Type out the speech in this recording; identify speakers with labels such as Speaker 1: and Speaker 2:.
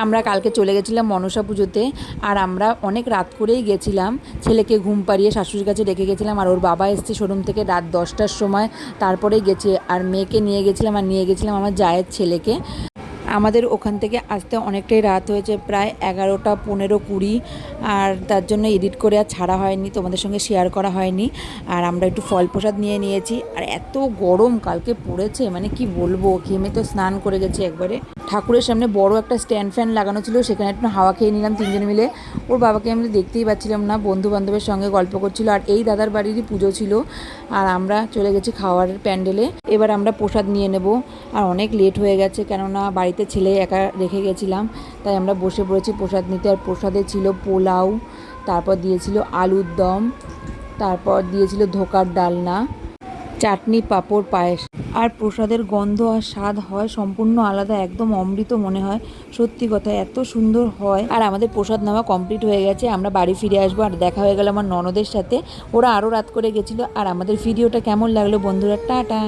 Speaker 1: আমরা কালকে চলে গেছিলাম মনসা পুজোতে। আর আমরা অনেক রাত করেই গেছিলাম, ছেলেকে ঘুম পাড়িয়ে শাশুড়ির কাছে রেখে গেছিলাম। আর ওর বাবা এসেছে শোরুম থেকে রাত 10টার সময়, তারপরেই গেছে। আর মেয়েকে নিয়ে গেছিলাম, আর নিয়ে গেছিলাম আমার জায়ের ছেলেকে। আমাদের ওখান থেকে আসতে অনেকটাই রাত হয়েছে, প্রায় 11টা 15-20। আর তার জন্য এডিট করে আর ছাড়া হয়নি, তোমাদের সঙ্গে শেয়ার করা হয়নি। আর আমরা একটু ফল প্রসাদ নিয়ে নিয়েছি। আর এত গরম কালকে পড়েছে, মানে কি বলবো, ঘেমে তো স্নান করে গেছি একবারে। ঠাকুরের সামনে বড় একটা স্ট্যান্ড ফ্যান লাগানো ছিল, সেখানে একটু হাওয়া খেয়ে নিলাম তিনজনে মিলে। ওর বাবাকে আমি দেখতেই পাচ্ছিলাম না, বন্ধু বান্ধবের সঙ্গে গল্প করছিল। আর এই দাদার বাড়িরই পুজো ছিল। আর আমরা চলে গেছি খাওয়ার প্যান্ডেলে। এবার আমরা প্রসাদ নিয়ে নেব। আর অনেক লেট হয়ে গেছে, কেননা বাড়িতে ছেলে একা রেখে গেছিলাম, তাই আমরা বসে পড়েছি প্রসাদ নিতে। আর প্রসাদে ছিল পোলাও, তারপর দিয়েছিল আলুর দম, তারপর দিয়েছিল ধোকার ডালনা, চাটনি, পাঁপড়, পায়েস। আর প্রসাদের গন্ধ আর স্বাদ হয় সম্পূর্ণ আলাদা, একদম অমৃত মনে হয়। সত্যি কথা, এত সুন্দর হয়। আর আমাদের প্রসাদ নেওয়া কমপ্লিট হয়ে গেছে, আমরা বাড়ি ফিরে আসবো। আর দেখা হয়ে গেল আমার ননদের সাথে, ওরা আরও রাত করে গেছিলো। আর আমাদের ভিডিওটা কেমন লাগলো বন্ধুরা, টাটা।